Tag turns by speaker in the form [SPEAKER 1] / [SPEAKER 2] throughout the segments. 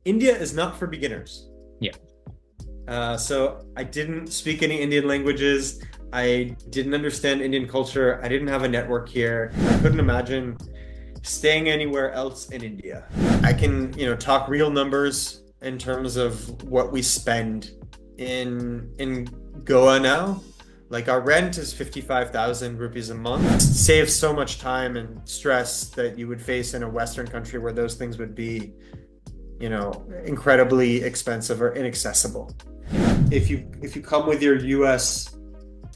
[SPEAKER 1] India is not for beginners.
[SPEAKER 2] Yeah.
[SPEAKER 1] So I didn't speak any Indian languages. I didn't understand Indian culture. I didn't have a network here. I couldn't imagine staying anywhere else in India. I can, talk real numbers in terms of what we spend in Goa now. Like our rent is 55,000 rupees a month. It saves so much time and stress that you would face in a Western country where those things would be, incredibly expensive or inaccessible. If you come with your US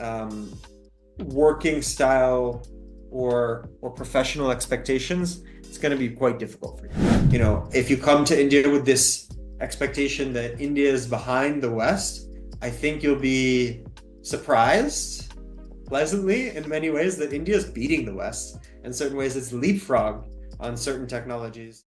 [SPEAKER 1] um, working style or professional expectations, it's going to be quite difficult for you. If you come to India with this expectation that India is behind the West, I think you'll be surprised pleasantly in many ways that India is beating the West. In certain ways, it's leapfrog on certain technologies.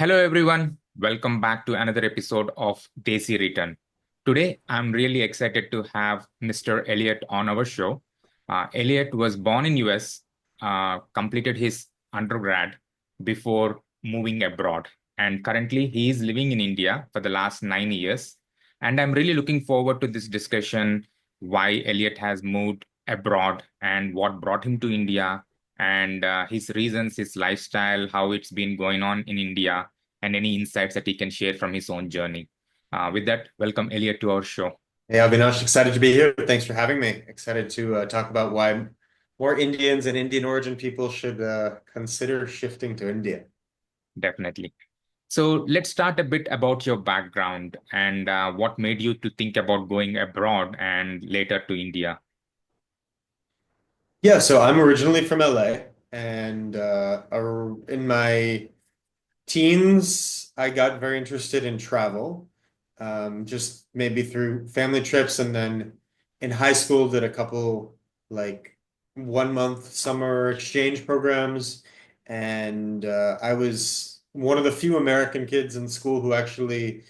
[SPEAKER 2] Hello, everyone. Welcome back to another episode of Desi Return. Today, I'm really excited to have Mr. Elliot on our show. Elliot was born in US, completed his undergrad before moving abroad, and currently he is living in India for the last 9 years. And I'm really looking forward to this discussion, why Elliot has moved abroad and what brought him to India, and his reasons, his lifestyle, how it's been going on in India, and any insights that he can share from his own journey. With that, welcome Elliot to our show.
[SPEAKER 1] Hey, Avinash, excited to be here. Thanks for having me. Excited to talk about why more Indians and Indian origin people should consider shifting to India.
[SPEAKER 2] Definitely. So let's start a bit about your background and what made you to think about going abroad and later to India.
[SPEAKER 1] Yeah, so I'm originally from LA, and in my teens, I got very interested in travel, just maybe through family trips, and then in high school did a couple like 1 month summer exchange programs, and I was one of the few American kids in school who actually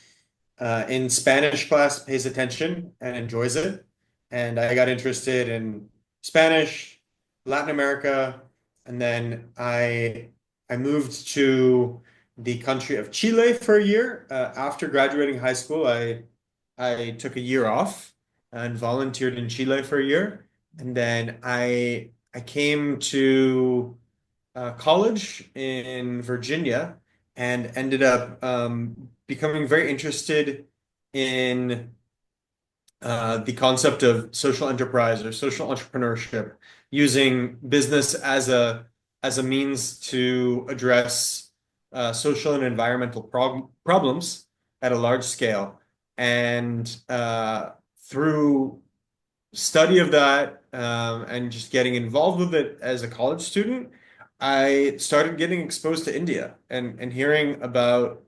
[SPEAKER 1] in Spanish class pays attention and enjoys it. And I got interested in Spanish, Latin America, and then I moved to the country of Chile for a year. After graduating high school, I took a year off and volunteered in Chile for a year. And then I came to college in Virginia and ended up becoming very interested in the concept of social enterprise or social entrepreneurship, using business as a means to address social and environmental problems at a large scale. And through study of that and just getting involved with it as a college student, I started getting exposed to India and hearing about,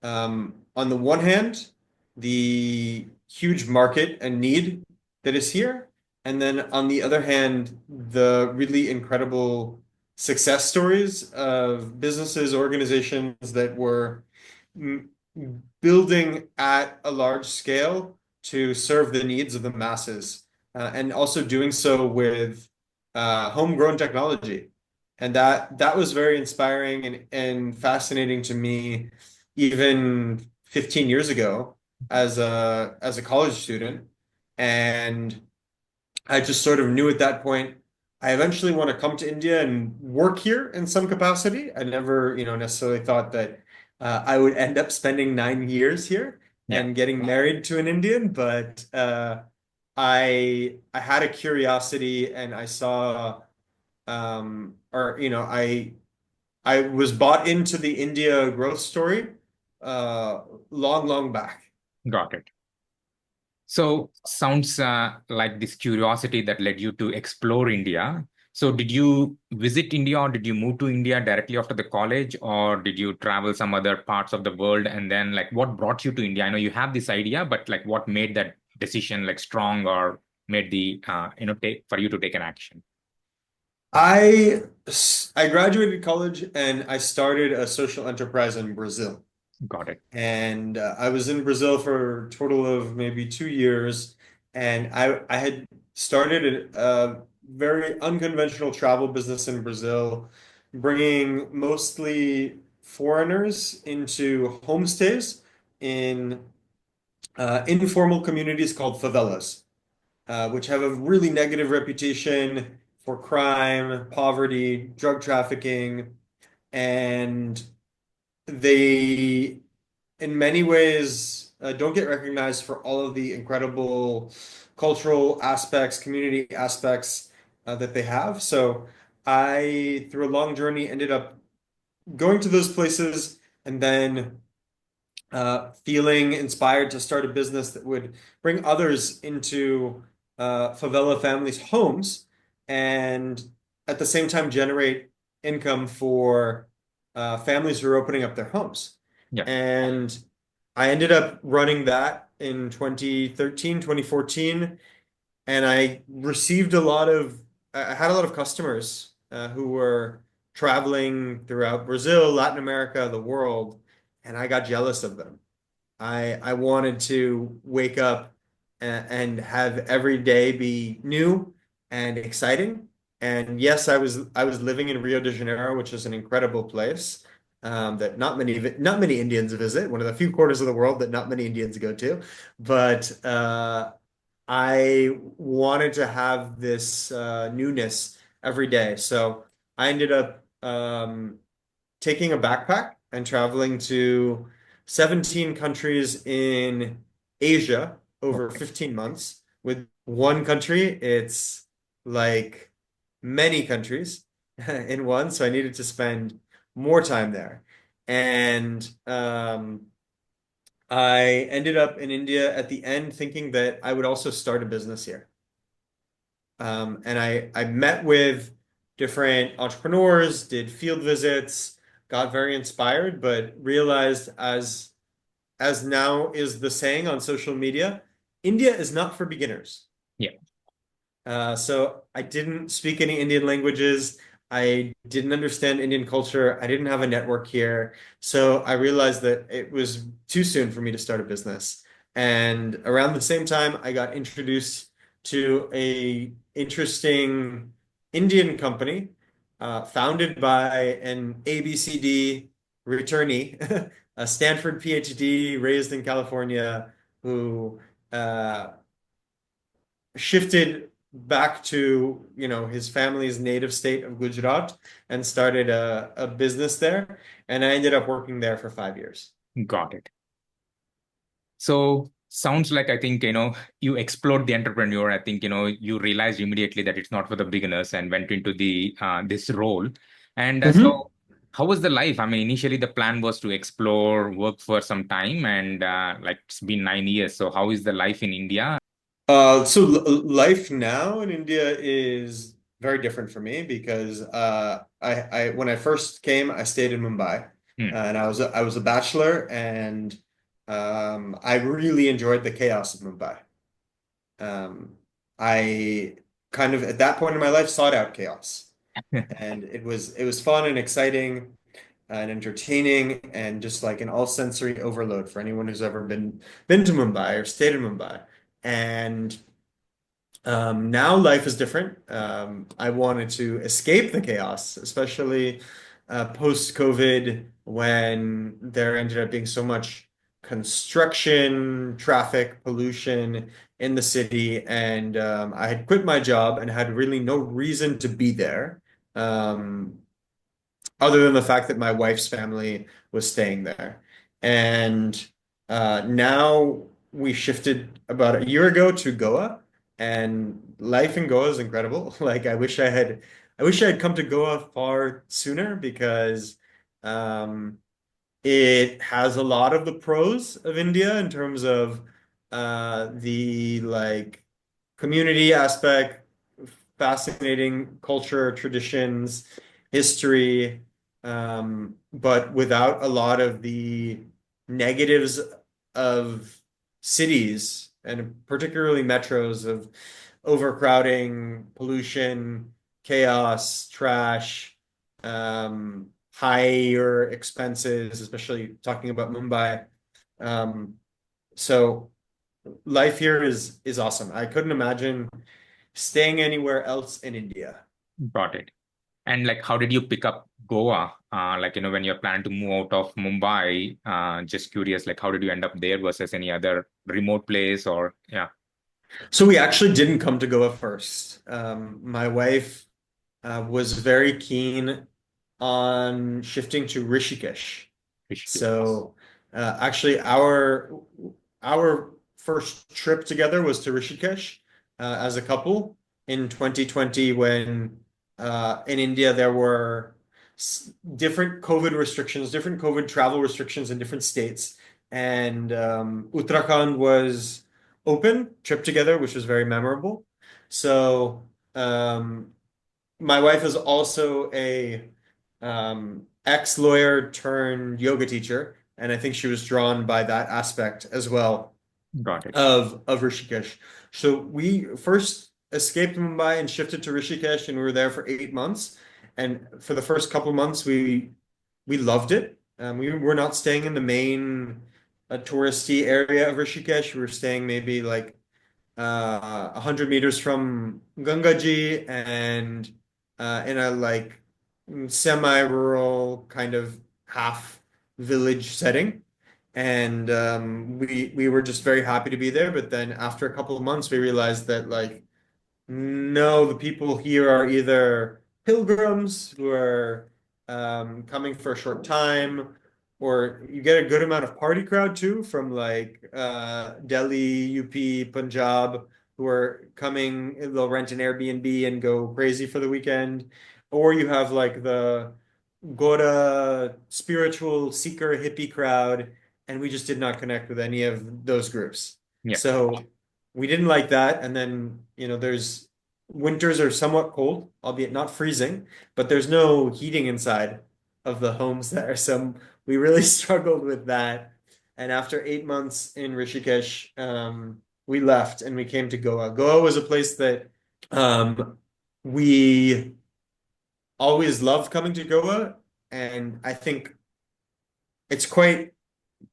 [SPEAKER 1] on the one hand, the huge market and need that is here, and then on the other hand, the really incredible success stories of businesses, organizations that were mm, building at a large scale to serve the needs of the masses, and also doing so with homegrown technology. And that was very inspiring and fascinating to me even 15 years ago as a college student. And I just sort of knew at that point I eventually want to come to India and work here in some capacity. I never, necessarily thought that I would end up spending 9 years here
[SPEAKER 2] Yeah.
[SPEAKER 1] and getting married to an Indian, but I had a curiosity and I saw or I was bought into the India growth story uh long, long back.
[SPEAKER 2] Got it. So sounds like this curiosity that led you to explore India. So did you visit India or did you move to India directly after the college, or did you travel some other parts of the world? And then like what brought you to India? I know you have this idea, but like what made that decision like strong or made the take for you to take an action?
[SPEAKER 1] I graduated college and I started a social enterprise in Brazil.
[SPEAKER 2] Got it.
[SPEAKER 1] And I was in Brazil for a total of maybe 2 years. And I had started a very unconventional travel business in Brazil, bringing mostly foreigners into homestays in informal communities called favelas, which have a really negative reputation for crime, poverty, drug trafficking, and they, in many ways, don't get recognized for all of the incredible cultural aspects, community aspects that they have. So I, through a long journey, ended up going to those places and then feeling inspired to start a business that would bring others into favela families' homes and at the same time generate income for families who are opening up their homes.
[SPEAKER 2] Yeah.
[SPEAKER 1] And I ended up running that in 2013, 2014, and I had a lot of customers who were traveling throughout Brazil, Latin America, the world, and I got jealous of them. I wanted to wake up and have every day be new and exciting. And yes, I was living in Rio de Janeiro, which is an incredible place that not many Indians visit. One of the few corners of the world that not many Indians go to. But I wanted to have this newness every day. So I ended up taking a backpack and traveling to 17 countries in Asia over
[SPEAKER 2] Okay.
[SPEAKER 1] 15 months. With one country, it's like many countries in one. So I needed to spend more time there. And I ended up in India at the end thinking that I would also start a business here. And I met with different entrepreneurs, did field visits, got very inspired, but realized as now is the saying on social media, India is not for beginners.
[SPEAKER 2] Yeah.
[SPEAKER 1] So I didn't speak any Indian languages. I didn't understand Indian culture. I didn't have a network here. So I realized that it was too soon for me to start a business. And around the same time, I got introduced to a interesting Indian company founded by an ABCD returnee, a Stanford PhD raised in California, who uh, shifted back to, his family's native state of Gujarat and started a business there. And I ended up working there for 5 years.
[SPEAKER 2] Got it. So sounds like I think, you explored the entrepreneur. I think, you realized immediately that it's not for the beginners and went into the this role. And
[SPEAKER 1] Mhm.
[SPEAKER 2] so how was the life? I mean, initially the plan was to explore, work for some time, and like it's been 9 years. So how is the life in India?
[SPEAKER 1] Life now in India is very different for me because I when I first came, I stayed in Mumbai,
[SPEAKER 2] Hmm.
[SPEAKER 1] and I was a bachelor, and I really enjoyed the chaos of Mumbai. Um, I kind of at that point in my life sought out chaos, and it was fun and exciting and entertaining and just like an all sensory overload for anyone who's ever been to Mumbai or stayed in Mumbai. And now life is different. I wanted to escape the chaos, especially post-COVID when there ended up being so much construction, traffic, pollution in the city. And I had quit my job and had really no reason to be there. Um, other than the fact that my wife's family was staying there. And now we shifted about a year ago to Goa, and life in Goa is incredible. Like I wish I had come to Goa far sooner because um, it has a lot of the pros of India in terms of the like community aspect, fascinating culture, traditions, history, but without a lot of the negatives of cities and particularly metros of overcrowding, pollution, chaos, trash, higher expenses, especially talking about Mumbai. Um, so life here is awesome. I couldn't imagine staying anywhere else in India.
[SPEAKER 2] Got it. And like, how did you pick up Goa? When you're planning to move out of Mumbai, just curious, like, how did you end up there versus any other remote place or, yeah,
[SPEAKER 1] So we actually didn't come to Goa first. My wife was very keen on shifting to Rishikesh.
[SPEAKER 2] Rishikesh?
[SPEAKER 1] So actually, our first trip together was to Rishikesh as a couple in 2020 when in India there were different COVID restrictions, different COVID travel restrictions in different states, and Uttarakhand was open trip together, which was very memorable. So my wife is also a ex-lawyer turned yoga teacher, and I think she was drawn by that aspect as well
[SPEAKER 2] Got it.
[SPEAKER 1] of Rishikesh. So we first escaped Mumbai and shifted to Rishikesh, and we were there for 8 months. And for the first couple months, we loved it. We were not staying in the main touristy area of Rishikesh. We were staying maybe like 100 meters from Gangaji and in a like semi-rural kind of half village setting. And we were just very happy to be there. But then after a couple of months, we realized that like no, the people here are either pilgrims who are coming for a short time, or you get a good amount of party crowd too from like Delhi, UP, Punjab, who are coming. They'll rent an Airbnb and go crazy for the weekend, or you have like the Gora spiritual seeker hippie crowd, and we just did not connect with any of those groups.
[SPEAKER 2] Yeah.
[SPEAKER 1] So we didn't like that. And then, there's winters are somewhat cold, albeit not freezing, but there's no heating inside of the homes there. So we really struggled with that. And after 8 months in Rishikesh, we left and we came to Goa. Goa was a place that we always loved coming to Goa. And I think it's quite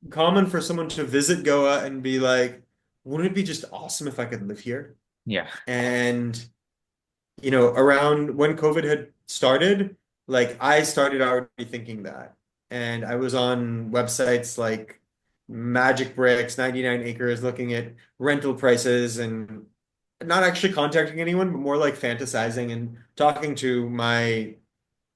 [SPEAKER 1] common for someone to visit Goa and be like, wouldn't it be just awesome if I could live here?
[SPEAKER 2] Yeah.
[SPEAKER 1] And, around when COVID had started, like I started already thinking that. And I was on websites like Magic Bricks, 99 Acres, looking at rental prices and not actually contacting anyone, but more like fantasizing and talking to my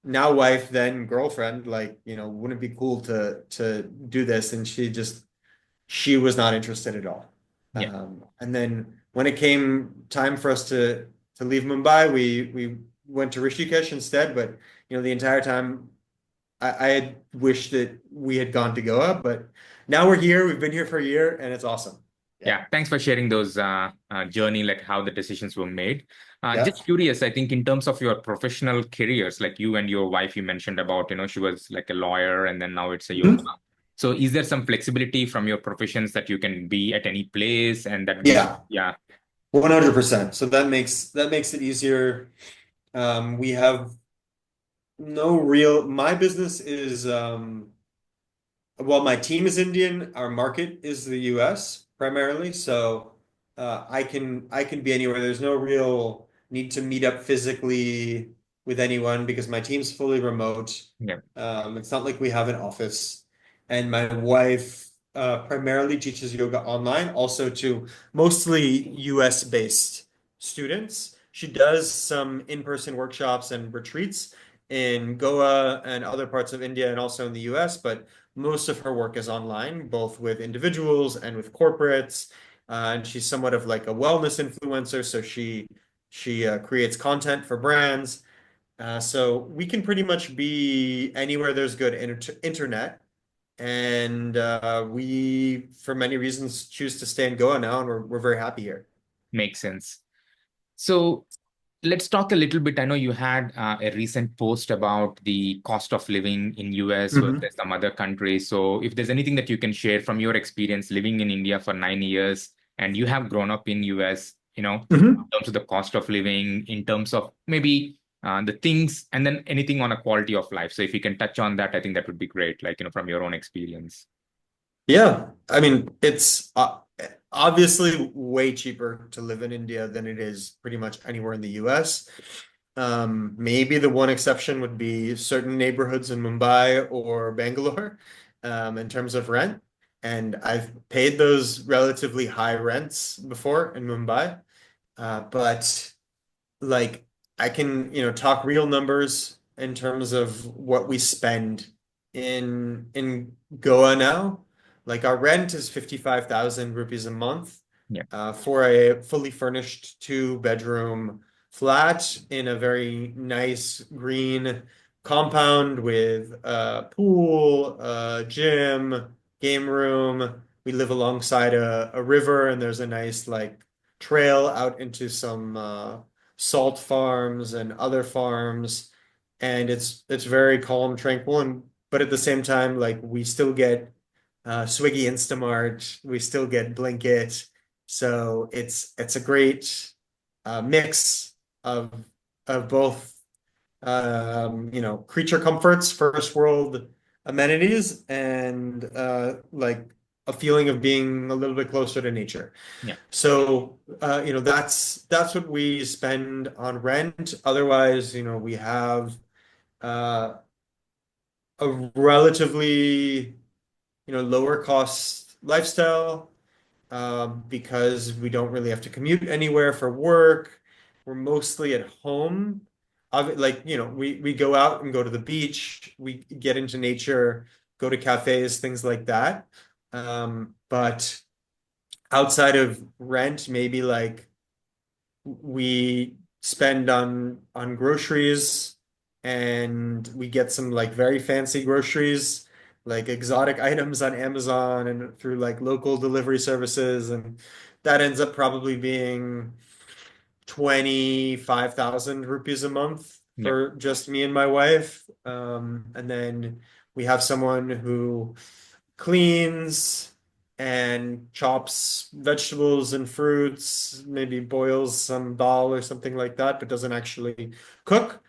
[SPEAKER 1] now wife, then girlfriend, like, wouldn't it be cool to do this? And she was not interested at all.
[SPEAKER 2] Yeah.
[SPEAKER 1] And then when it came time for us to leave Mumbai, we went to Rishikesh instead. But the entire time I had wished that we had gone to Goa, but now we're here. We've been here for a year, and it's awesome.
[SPEAKER 2] Yeah, thanks for sharing those journey, like how the decisions were made.
[SPEAKER 1] Yeah.
[SPEAKER 2] Just curious, I think in terms of your professional careers, like you and your wife, you mentioned about, she was like a lawyer and then now it's a yoga.
[SPEAKER 1] Mhm.
[SPEAKER 2] So is there some flexibility from your professions that you can be at any place and that gives,
[SPEAKER 1] Yeah,
[SPEAKER 2] yeah,
[SPEAKER 1] 100%. So that makes it easier. We have no real. My business is well, my team is Indian. Our market is the US primarily, so I can be anywhere. There's no real need to meet up physically with anyone because my team's fully remote.
[SPEAKER 2] yeah,
[SPEAKER 1] It's not like we have an office. And my wife primarily teaches yoga online, also to mostly US based students. She does some in-person workshops and retreats in Goa and other parts of India and also in the US, but most of her work is online, both with individuals and with corporates. And she's somewhat of like a wellness influencer, so she creates content for brands. So we can pretty much be anywhere there's good internet, and we, for many reasons, choose to stay in Goa now, and we're very happy here.
[SPEAKER 2] makes sense. So let's talk a little bit. I know you had a recent post about the cost of living in US
[SPEAKER 1] Mhm.
[SPEAKER 2] versus some other countries. So if there's anything that you can share from your experience living in India for 9 years and you have grown up in US, in
[SPEAKER 1] Mhm.
[SPEAKER 2] terms of the cost of living, in terms of maybe the things, and then anything on a quality of life. So if you can touch on that, I think that would be great, like, from your own experience.
[SPEAKER 1] Yeah, I mean, it's obviously way cheaper to live in India than it is pretty much anywhere in the US. Maybe the one exception would be certain neighborhoods in Mumbai or Bangalore, in terms of rent. And I've paid those relatively high rents before in Mumbai. But like I can, talk real numbers in terms of what we spend in Goa now. Like our rent is 55,000 rupees a month
[SPEAKER 2] Yeah,
[SPEAKER 1] for a fully furnished two-bedroom flat in a very nice green compound with a pool, a gym, game room. We live alongside a river, and there's a nice like trail out into some salt farms and other farms, and it's very calm, tranquil, and but at the same time, like we still get Swiggy Instamart, we still get Blinkit, so it's a great mix of both creature comforts, first world amenities, and like a feeling of being a little bit closer to nature.
[SPEAKER 2] yeah,
[SPEAKER 1] So, that's what we spend on rent. Otherwise, we have uh, a relatively, lower cost lifestyle, because we don't really have to commute anywhere for work. We're mostly at home. Like, we go out and go to the beach, we get into nature, go to cafes, things like that. But outside of rent, maybe like we spend on groceries, and we get some like very fancy groceries, like exotic items on Amazon and through like local delivery services, and that ends up probably being 25,000 rupees a month
[SPEAKER 2] yeah,
[SPEAKER 1] for just me and my wife. And then we have someone who cleans and chops vegetables and fruits, maybe boils some dal or something like that, but doesn't actually cook.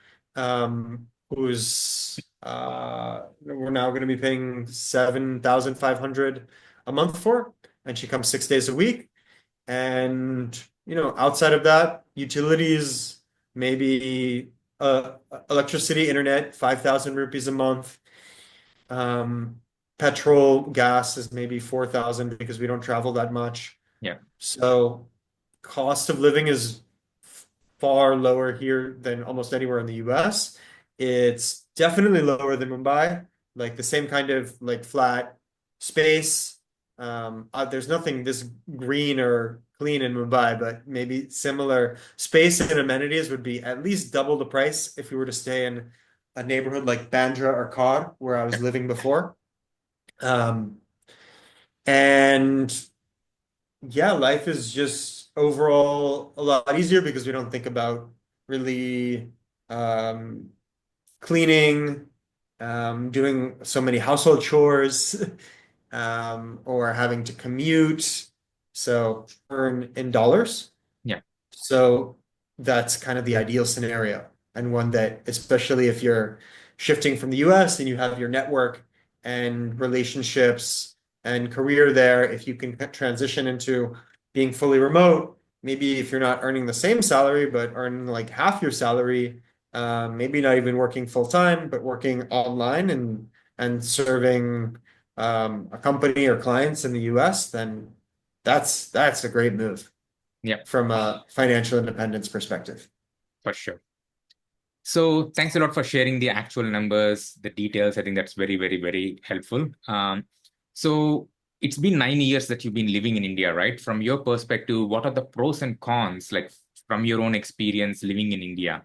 [SPEAKER 1] Who's we're now going to be paying 7,500 a month for, and she comes 6 days a week. And outside of that, utilities, maybe electricity, internet, 5,000 rupees a month. Um, Petrol, gas is maybe 4,000 because we don't travel that much.
[SPEAKER 2] yeah,
[SPEAKER 1] So cost of living is far lower here than almost anywhere in the US. It's definitely lower than Mumbai, like the same kind of like flat space. There's nothing this green or clean in Mumbai, but maybe similar space and amenities would be at least double the price if we were to stay in a neighborhood like Bandra or Cod, where I
[SPEAKER 2] yeah,
[SPEAKER 1] was living before. Um, and yeah, life is just overall a lot easier because we don't think about really um, cleaning, doing so many household chores, or having to commute. So earn in dollars.
[SPEAKER 2] yeah,
[SPEAKER 1] So that's kind of the ideal scenario, and one that, especially if you're shifting from the US and you have your network and relationships and career there, if you can transition into being fully remote, maybe if you're not earning the same salary, but earning like half your salary, maybe not even working full time, but working online and serving a company or clients in the US, then that's a great move
[SPEAKER 2] yeah,
[SPEAKER 1] from a financial independence perspective.
[SPEAKER 2] for sure. So thanks a lot for sharing the actual numbers, the details. I think that's very, very, very helpful. So it's been 9 years that you've been living in India, right? From your perspective, what are the pros and cons, like from your own experience living in India,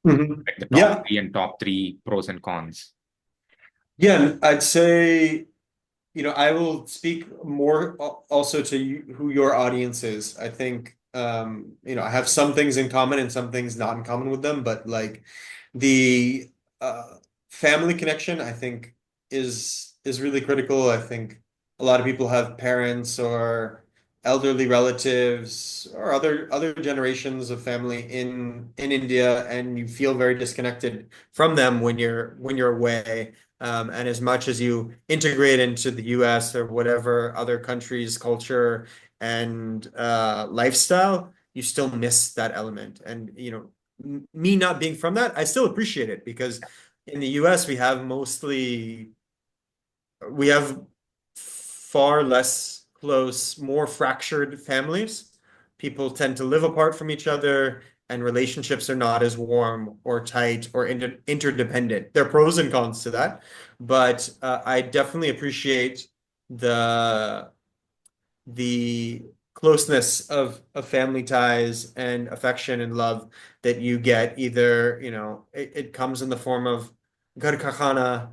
[SPEAKER 1] Mhm.
[SPEAKER 2] like the top
[SPEAKER 1] Yeah.
[SPEAKER 2] three and top three pros and cons?
[SPEAKER 1] Yeah, I'd say, I will speak more also to you, who your audience is. I think, I have some things in common and some things not in common with them, but like the family connection, I think is really critical. I think a lot of people have parents or elderly relatives or other generations of family in India, and you feel very disconnected from them when you're away. And as much as you integrate into the US or whatever other country's culture and lifestyle, you still miss that element. And me not being from that, I still appreciate it because in the US we have far less close, more fractured families. People tend to live apart from each other, and relationships are not as warm or tight or interdependent. There are pros and cons to that, but I definitely appreciate the the closeness of family ties and affection and love that you get either, it comes in the form of Ghar Ka Khana,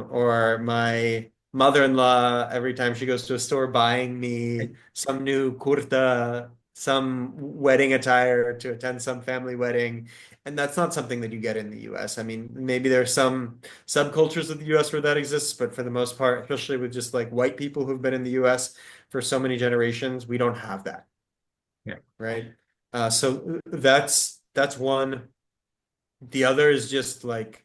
[SPEAKER 1] or my mother-in-law every time she goes to a store buying me some new kurta, some wedding attire to attend some family wedding. And that's not something that you get in the US. I mean, maybe there are some subcultures of the US where that exists, but for the most part, especially with just like white people who've been in the US for so many generations, we don't have that,
[SPEAKER 2] Yeah.
[SPEAKER 1] right? So that's one. The other is just like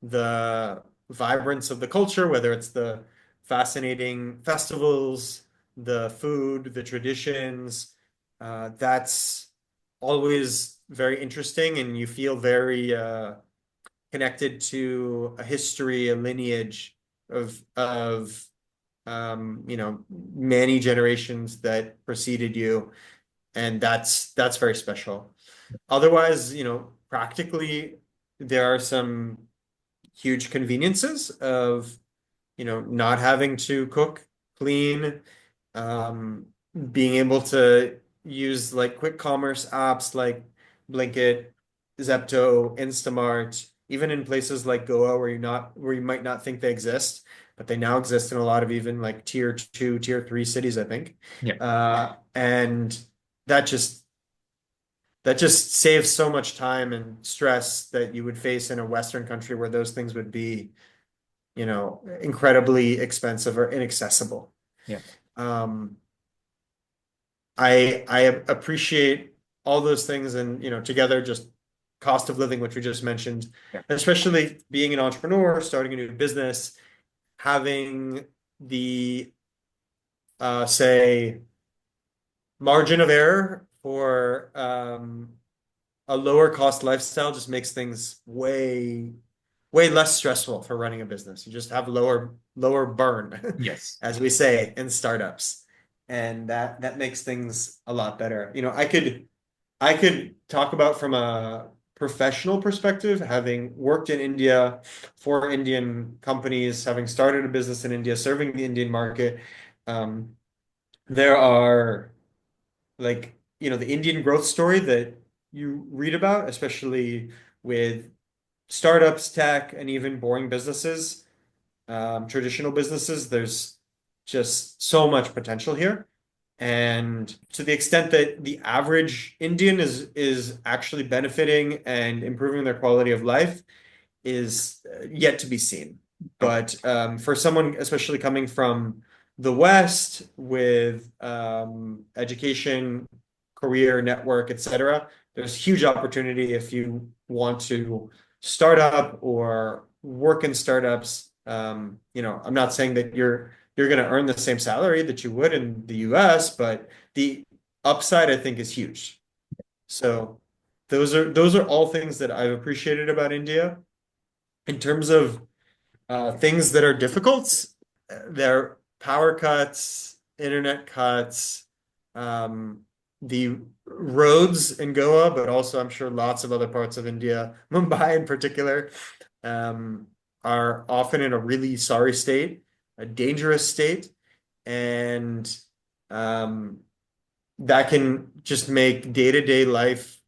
[SPEAKER 1] the vibrance of the culture, whether it's the fascinating festivals, the food, the traditions. That's always very interesting, and you feel very connected to a history, a lineage of many generations that preceded you, and that's very special. Otherwise, practically there are some huge conveniences of, not having to cook, clean, um, being able to use like quick commerce apps like Blinkit, Zepto, Instamart, even in places like Goa where you might not think they exist, but they now exist in a lot of even like tier two, tier three cities, I think.
[SPEAKER 2] Yeah.
[SPEAKER 1] And that just that just saves so much time and stress that you would face in a Western country where those things would be, incredibly expensive or inaccessible.
[SPEAKER 2] Yeah.
[SPEAKER 1] Um, I appreciate all those things, and together just cost of living, which we just mentioned,
[SPEAKER 2] Yeah.
[SPEAKER 1] especially being an entrepreneur, starting a new business, having the say margin of error for a lower cost lifestyle just makes things way less stressful for running a business. You just have lower burn,
[SPEAKER 2] Yes.
[SPEAKER 1] as we say in startups, and that makes things a lot better. I could talk about from a professional perspective, having worked in India for Indian companies, having started a business in India, serving the Indian market. Um, there are like, the Indian growth story that you read about, especially with startups, tech, and even boring businesses, traditional businesses. There's just so much potential here. And to the extent that the average Indian is actually benefiting and improving their quality of life is yet to be seen.
[SPEAKER 2] Okay.
[SPEAKER 1] But for someone, especially coming from the West with education, career, network, etc., there's huge opportunity if you want to start up or work in startups. I'm not saying that you're going to earn the same salary that you would in the US, but the upside I think is huge. So those are all things that I've appreciated about India. In terms of things that are difficult, there are power cuts, internet cuts, um, the roads in Goa, but also I'm sure lots of other parts of India, Mumbai in particular, um, are often in a really sorry state, a dangerous state, and um, that can just make day-to-day life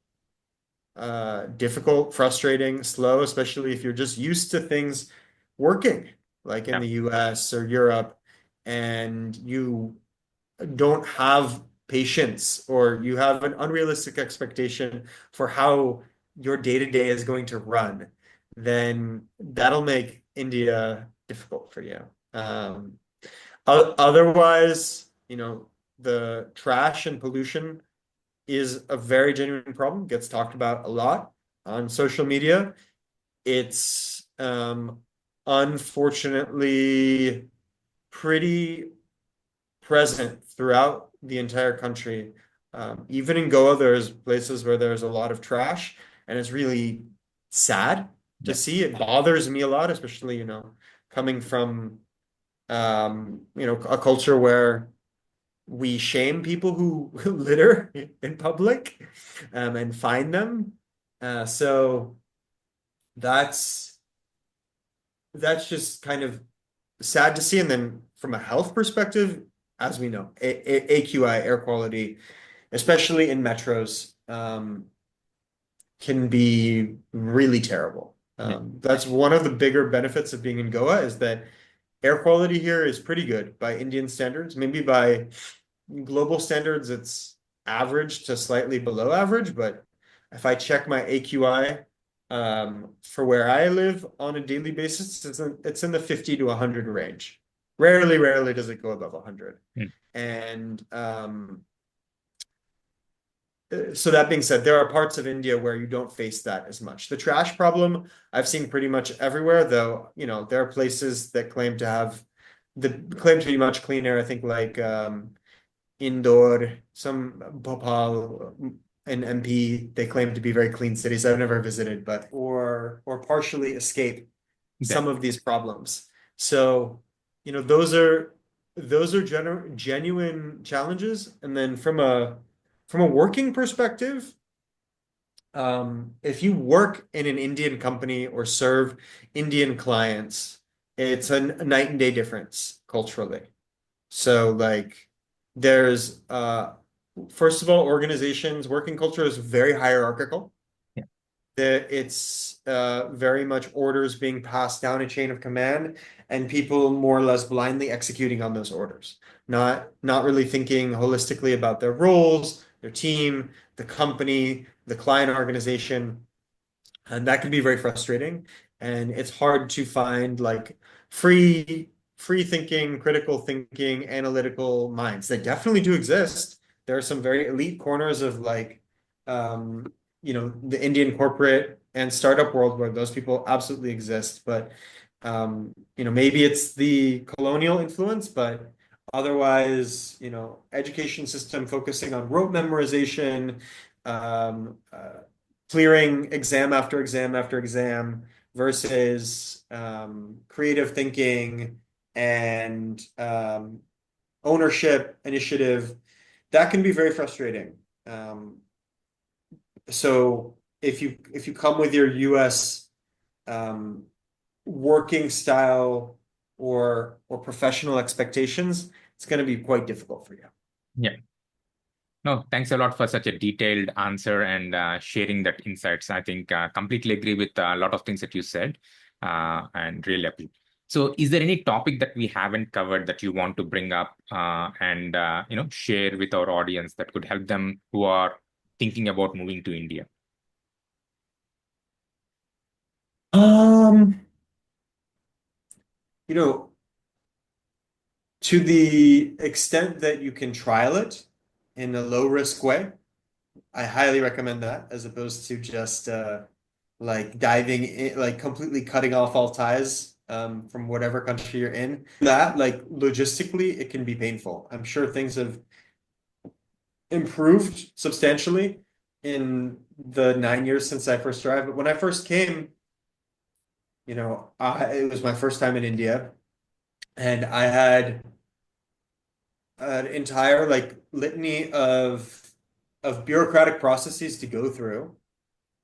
[SPEAKER 1] difficult, frustrating, slow, especially if you're just used to things working, like in
[SPEAKER 2] Yeah.
[SPEAKER 1] the US or Europe, and you don't have patience or you have an unrealistic expectation for how your day-to-day is going to run, then that'll make India difficult for you. Otherwise, the trash and pollution is a very genuine problem, gets talked about a lot on social media. It's unfortunately pretty present throughout the entire country. Even in Goa, there's places where there's a lot of trash, and it's really sad to
[SPEAKER 2] Yeah.
[SPEAKER 1] see. It bothers me a lot, especially, coming from, a culture where we shame people who litter in public, and fine them. So that's that's just kind of sad to see. And then from a health perspective, as we know, AQI, air quality, especially in metros, can be really terrible.
[SPEAKER 2] Yeah.
[SPEAKER 1] That's one of the bigger benefits of being in Goa is that air quality here is pretty good by Indian standards. Maybe by global standards, it's average to slightly below average, but if I check my AQI for where I live on a daily basis, it's in the 50 to 100 range. Rarely does it go above 100.
[SPEAKER 2] Mm.
[SPEAKER 1] And so that being said, there are parts of India where you don't face that as much. The trash problem I've seen pretty much everywhere, though, there are places that claim to be much cleaner. I think like Indore, some Bhopal and MP, they claim to be very clean cities. I've never visited, but or partially escape
[SPEAKER 2] That,
[SPEAKER 1] some of these problems. So, those are genuine challenges. And then from a working perspective, if you work in an Indian company or serve Indian clients, it's a night and day difference culturally. So like there's first of all, organizations, working culture is very hierarchical.
[SPEAKER 2] yeah.
[SPEAKER 1] It's very much orders being passed down a chain of command and people more or less blindly executing on those orders, not really thinking holistically about their roles, their team, the company, the client organization. And that can be very frustrating. And it's hard to find like free, free thinking, critical thinking, analytical minds. They definitely do exist. There are some very elite corners of like, the Indian corporate and startup world where those people absolutely exist. But, maybe it's the colonial influence, but otherwise, education system focusing on rote memorization, um, uh, clearing exam after exam after exam versus creative thinking and ownership, initiative, that can be very frustrating. So if you come with your US um, working style or professional expectations, it's going to be quite difficult for you.
[SPEAKER 2] Yeah. No, thanks a lot for such a detailed answer and sharing that insights. I think completely agree with a lot of things that you said and really appreciate. So, is there any topic that we haven't covered that you want to bring up and share with our audience that could help them who are thinking about moving to India?
[SPEAKER 1] Um, you know, to the extent that you can trial it in a low risk way, I highly recommend that as opposed to just like diving in, like completely cutting off all ties from whatever country you're in. That, like logistically, it can be painful. I'm sure things have improved substantially in the 9 years since I first arrived. But when I first came, it was my first time in India, and I had an entire like litany of bureaucratic processes to go through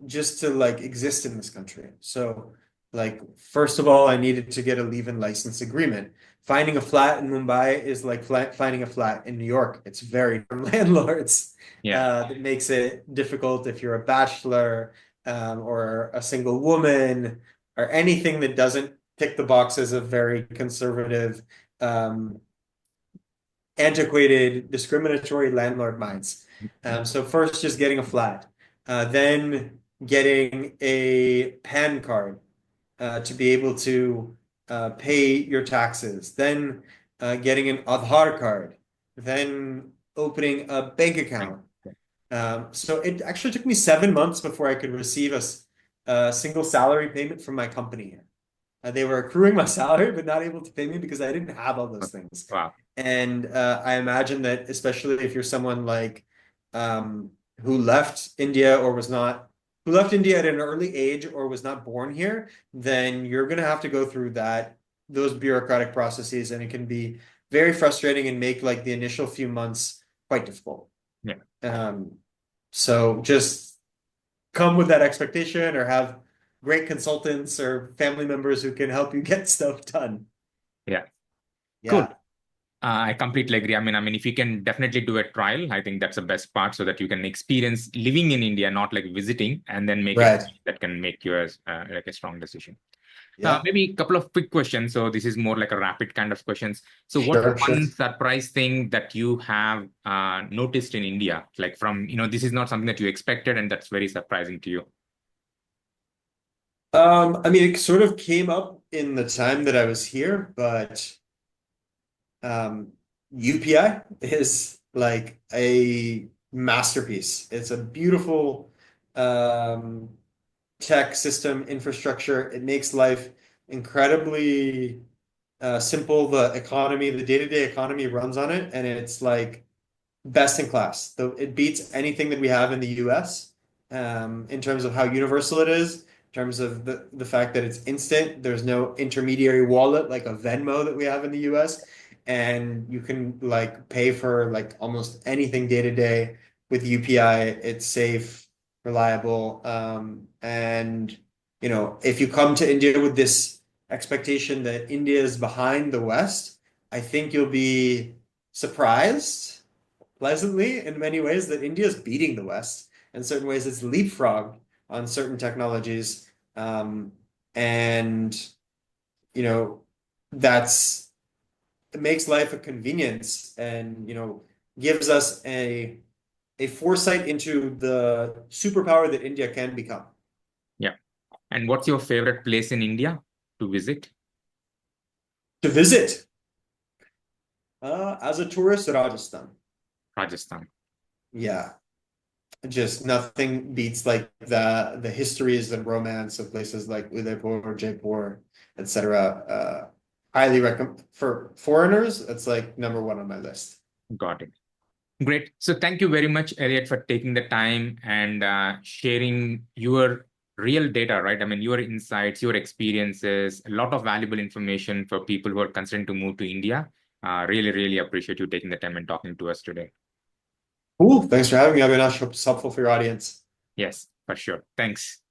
[SPEAKER 1] just to like exist in this country. So like first of all, I needed to get a leave-in license agreement. Finding a flat in Mumbai is like finding a flat in New York. It's very from landlords.
[SPEAKER 2] Yeah.
[SPEAKER 1] That makes it difficult if you're a bachelor or a single woman or anything that doesn't tick the boxes of very conservative um, antiquated, discriminatory landlord minds. So first, just getting a flat, then getting a PAN card to be able to pay your taxes, then getting an Aadhaar card, then opening a bank
[SPEAKER 2] Thank
[SPEAKER 1] account.
[SPEAKER 2] you.
[SPEAKER 1] So it actually took me 7 months before I could receive a single salary payment from my company. They were accruing my salary, but not able to pay me because I didn't have all those things.
[SPEAKER 2] Wow.
[SPEAKER 1] And I imagine that especially if you're someone like um, who left India or was not, who left India at an early age or was not born here, then you're going to have to go through those bureaucratic processes, and it can be very frustrating and make like the initial few months quite difficult.
[SPEAKER 2] Yeah.
[SPEAKER 1] Um, so just come with that expectation or have great consultants or family members who can help you get stuff done.
[SPEAKER 2] Yeah. Cool.
[SPEAKER 1] Yeah,
[SPEAKER 2] I completely agree. I mean, if you can definitely do a trial, I think that's the best part, so that you can experience living in India, not like visiting, and then make a
[SPEAKER 1] right.
[SPEAKER 2] decision that can make you like a strong decision.
[SPEAKER 1] Yeah,
[SPEAKER 2] Maybe a couple of quick questions. So this is more like a rapid kind of questions. So what's
[SPEAKER 1] sure, sure.
[SPEAKER 2] one surprise thing that you have noticed in India? Like from, this is not something that you expected and that's very surprising to you.
[SPEAKER 1] I mean, it sort of came up in the time that I was here, but um, UPI is like a masterpiece. It's a beautiful um, tech system infrastructure. It makes life incredibly simple. The economy, the day-to-day economy runs on it, and it's like best in class. Though it beats anything that we have in the US in terms of how universal it is, in terms of the fact that it's instant. There's no intermediary wallet like a Venmo that we have in the US. And you can like pay for like almost anything day to day with UPI. It's safe, reliable. And if you come to India with this expectation that India is behind the West, I think you'll be surprised pleasantly in many ways that India is beating the West. In certain ways, it's leapfrogged on certain technologies. And, you know, that's it makes life a convenience and, gives us a foresight into the superpower that India can become.
[SPEAKER 2] Yeah. And what's your favorite place in India to visit?
[SPEAKER 1] To visit as a tourist, Rajasthan.
[SPEAKER 2] Rajasthan.
[SPEAKER 1] Yeah. Just nothing beats like the histories and romance of places like Udaipur, Jaipur, etc. Highly recommend for foreigners. It's like number one on my list.
[SPEAKER 2] Got it. Great. So thank you very much, Elliot, for taking the time and sharing your real data, right? I mean, your insights, your experiences, a lot of valuable information for people who are considering to move to India. Really, really appreciate you taking the time and talking to us today.
[SPEAKER 1] Cool. Thanks for having me, Avinash. Hope it's helpful for your audience.
[SPEAKER 2] Yes, for sure. Thanks.